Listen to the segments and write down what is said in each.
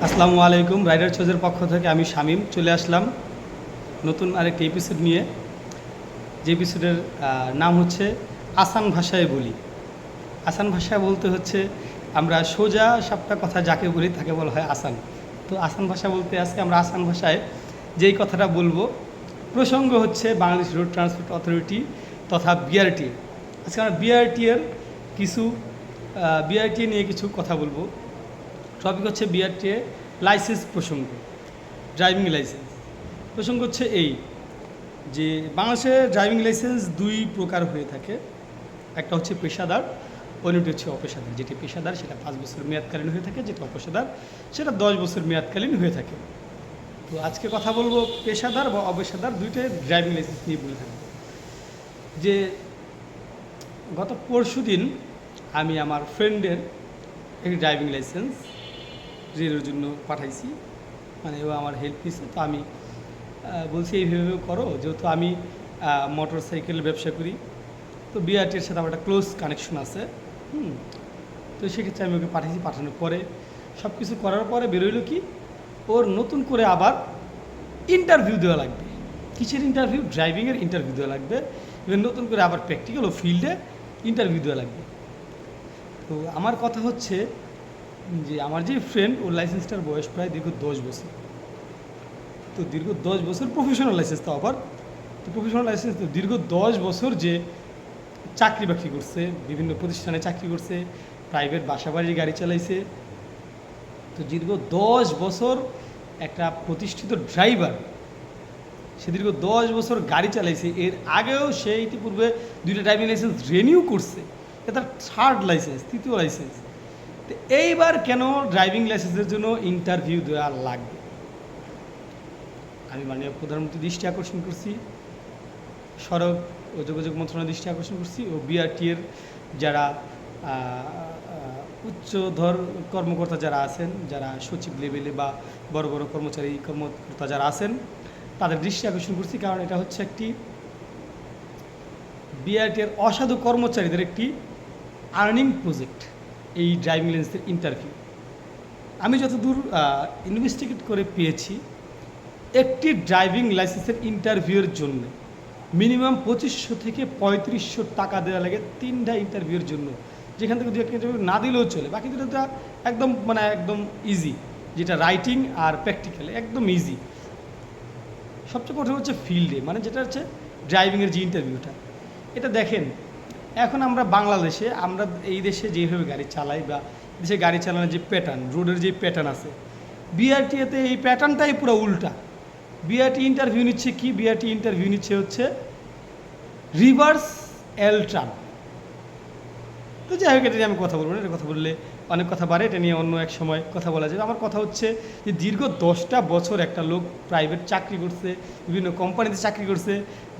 আসসালামু আলাইকুম। রাইডার চোজের পক্ষ থেকে আমি শামীম চলে আসলাম নতুন আরেকটি এপিসোড নিয়ে। যে এপিসোডের নাম হচ্ছে আসান ভাষায় বলি। আসান ভাষায় বলতে হচ্ছে আমরা সোজা সাপটা কথা যাকে বলি তাকে বলা হয় আসান। তো আসান ভাষা বলতে আজকে আমরা আসান ভাষায় যেই কথাটা বলবো, প্রসঙ্গ হচ্ছে বাংলাদেশ রোড ট্রান্সপোর্ট অথরিটি তথা বিআরটি। আজকে আমরা বিআরটি নিয়ে কিছু কথা বলবো। টপিক হচ্ছে বিআরটি লাইসেন্স প্রসঙ্গ, ড্রাইভিং লাইসেন্স প্রসঙ্গ হচ্ছে এই যে বাংলাদেশে ড্রাইভিং লাইসেন্স দুই প্রকার হয়ে থাকে। একটা হচ্ছে পেশাদার, অন্যটি হচ্ছে অপেশাদার। যেটি পেশাদার সেটা 5 বছর মেয়াদকালীন হয়ে থাকে, যেটা অপেশাদার সেটা 10 বছর মেয়াদকালীন হয়ে থাকে। তো আজকে কথা বলবো পেশাদার বা অপেশাদার দুইটাই ড্রাইভিং লাইসেন্স নিয়ে বলে থাকবো। যে গত পরশুদিন আমি আমার ফ্রেন্ডের একটি ড্রাইভিং লাইসেন্স রেলের জন্য পাঠাইছি, মানে ও আমার হেল্প নিচ্ছে। তো আমি বলছি এইভাবে করো, যেহেতু আমি মোটর সাইকেলের ব্যবসা করি, তো বিআরটির সাথে আমার একটা ক্লোজ কানেকশন আছে। তো সেক্ষেত্রে আমি ওকে পাঠিয়েছি। পাঠানোর পরে সব কিছু করার পরে বেরোইল কি, ওর নতুন করে আবার ইন্টারভিউ দেওয়া লাগবে। কিসের ইন্টারভিউ? ড্রাইভিংয়ের ইন্টারভিউ দেওয়া লাগবে। এবার নতুন করে আবার প্র্যাকটিক্যাল ও ফিল্ডে ইন্টারভিউ দেওয়া লাগবে। তো আমার কথা হচ্ছে যে আমার যে ফ্রেন্ড, ওর লাইসেন্সটার বয়স প্রায় দীর্ঘ 10 বছর। তো দীর্ঘ 10 বছর প্রফেশনাল লাইসেন্স, তো আবার তো প্রফেশনাল লাইসেন্স তো দীর্ঘ 10 বছর যে চাকরি বাকরি করছে, বিভিন্ন প্রতিষ্ঠানে চাকরি করছে, প্রাইভেট বাসা বাড়ির গাড়ি চালাইছে। তো দীর্ঘ 10 বছর একটা প্রতিষ্ঠিত ড্রাইভার, সে দীর্ঘ 10 বছর গাড়ি চালাইছে। এর আগেও সে ইতিপূর্বে 2টা ড্রাইভিং লাইসেন্স রিনিউ করছে। এটা তার 3rd লাইসেন্স, 3য় লাইসেন্স। তো এইবার কেন ড্রাইভিং লাইসেন্সের জন্য ইন্টারভিউ দেওয়া লাগবে? আমি মাননীয় প্রধানমন্ত্রী দৃষ্টি আকর্ষণ করছি, সড়ক ও যোগাযোগ মন্ত্রণালয়ের দৃষ্টি আকর্ষণ করছি, ও বিআরটি এর যারা উচ্চধর কর্মকর্তা যারা আছেন, যারা সচিব লেভেলে বা বড় বড় কর্মকর্তা যারা আছেন, তাদের দৃষ্টি আকর্ষণ করছি। কারণ এটা হচ্ছে একটি বিআরটি এর অসাধু কর্মচারীদের একটি আর্নিং প্রজেক্ট, এই ড্রাইভিং লাইসেন্সের ইন্টারভিউ। আমি যতদূর ইনভেস্টিগেট করে পেয়েছি, একটি ড্রাইভিং লাইসেন্সের ইন্টারভিউয়ের জন্য মিনিমাম 2500 থেকে 3500 টাকা দেওয়া লাগে 3টা ইন্টারভিউয়ের জন্য। যেখান থেকে 2-1 ইন্টারভিউ না দিলেও চলে, বাকি দুটোটা একদম ইজি, যেটা রাইটিং আর প্র্যাকটিক্যাল একদম ইজি। সবচেয়ে কঠিন হচ্ছে ফিল্ডে, মানে যেটা হচ্ছে ড্রাইভিংয়ের যে ইন্টারভিউটা। এটা দেখেন, এখন আমরা বাংলাদেশে, আমরা এই দেশে যেভাবে গাড়ি চালাই বা দেশে গাড়ি চালানোর যে প্যাটার্ন, রোডের যে প্যাটার্ন আছে, বিআরটিএতে এই প্যাটার্নটাই পুরো উল্টা। বিআরটি ইন্টারভিউ নিচ্ছে কি? বিআরটি ইন্টারভিউ নিচ্ছে হচ্ছে রিভার্স এল টার্ন। তো যাই হোক, এটা নিয়ে আমি কথা বলবো না, এটা কথা বললে অনেক কথা বাড়ে, এটা নিয়ে অন্য এক সময় কথা বলা যাবে। আমার কথা হচ্ছে যে দীর্ঘ 10টা বছর একটা লোক প্রাইভেট চাকরি করছে, বিভিন্ন কোম্পানিতে চাকরি করছে,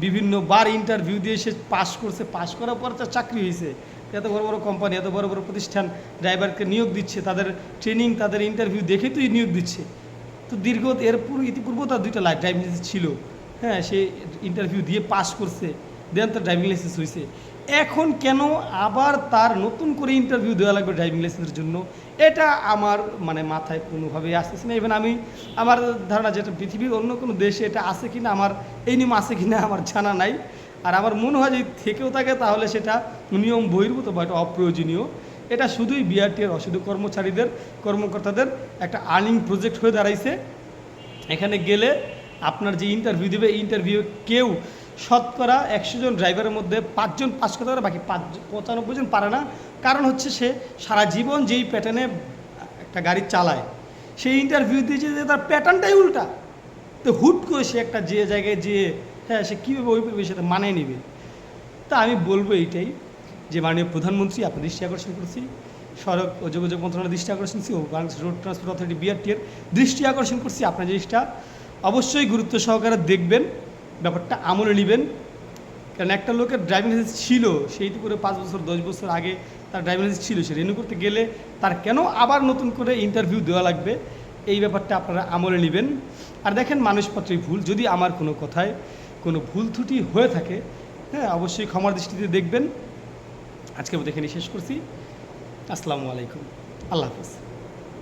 বিভিন্ন বার ইন্টারভিউ দিয়ে সে পাস করছে, পাস করার পর তার চাকরি হয়েছে। এত বড় বড় কোম্পানি, এত বড় বড় প্রতিষ্ঠান ড্রাইভারকে নিয়োগ দিচ্ছে, তাদের ট্রেনিং, তাদের ইন্টারভিউ দেখে তুই নিয়োগ দিচ্ছে। তো দীর্ঘ ইতিপূর্বেও তার 2টা ড্রাইভিং লাইসেন্স ছিল। হ্যাঁ, সে ইন্টারভিউ দিয়ে পাস করছে, দেন তার ড্রাইভিং লাইসেন্স হয়েছে। এখন কেন আবার তার নতুন করে ইন্টারভিউ দেওয়া লাগবে ড্রাইভিং লাইসেন্সের জন্য? এটা আমার মাথায় কোনোভাবেই আসতেছে না। ইভেন আমার ধারণা যেটা পৃথিবীর অন্য কোনো দেশে এটা আছে কি না, আমার এই নিয়ম আছে কি না আমার জানা নাই। আর আমার মনে হয় যদি থেকেও থাকে তাহলে সেটা নিয়ম বহির্ভূত বা এটা অপ্রয়োজনীয়। এটা শুধুই বিআরটি এর অসাধু কর্মকর্তাদের একটা আর্নিং প্রজেক্ট হয়ে দাঁড়াইছে। এখানে গেলে আপনার যে ইন্টারভিউ দেবে, ইন্টারভিউ কেউ শতকরা 100 জন ড্রাইভারের মধ্যে 5 জন পাস করতে পারে, বাকি 95 জন পারে না। কারণ হচ্ছে সে সারা জীবন যেই প্যাটার্নে একটা গাড়ি চালায়, সেই ইন্টারভিউ দিয়েছে যে তার প্যাটার্নটাই উল্টা। তো হুট করে সে একটা যে জায়গায় যেয়ে, হ্যাঁ, সে কীভাবে ওই পরিবেশের সাথে মানিয়ে নেবে? তা আমি বলবো এইটাই যে মাননীয় প্রধানমন্ত্রী আপনার দৃষ্টি আকর্ষণ করছি, সড়ক ও যোগাযোগ মন্ত্রণালয়ের দৃষ্টি আকর্ষণ করছি, ও Bangladesh road transport authority BRT এর দৃষ্টি আকর্ষণ করছি। আপনার জিনিসটা অবশ্যই গুরুত্ব সহকারে দেখবেন, ব্যাপারটা আমলে নেবেন। কারণ একটা লোকের ড্রাইভিং লাইসেন্স ছিল, সেই করে 5 বছর 10 বছর আগে তার ড্রাইভিং লাইসেন্স ছিল, সে রিনিউ করতে গেলে তার কেন আবার নতুন করে ইন্টারভিউ দেওয়া লাগবে? এই ব্যাপারটা আপনারা আমলে নেবেন। আর দেখেন, মানুষপত্রই ভুল। যদি আমার কোনো কথায় কোনো ভুল ত্রুটি হয়ে থাকে, হ্যাঁ, অবশ্যই ক্ষমার দৃষ্টিতে দেখবেন। আজকে আমি এখানে শেষ করছি। আসসালামু আলাইকুম, আল্লাহ হাফেজ।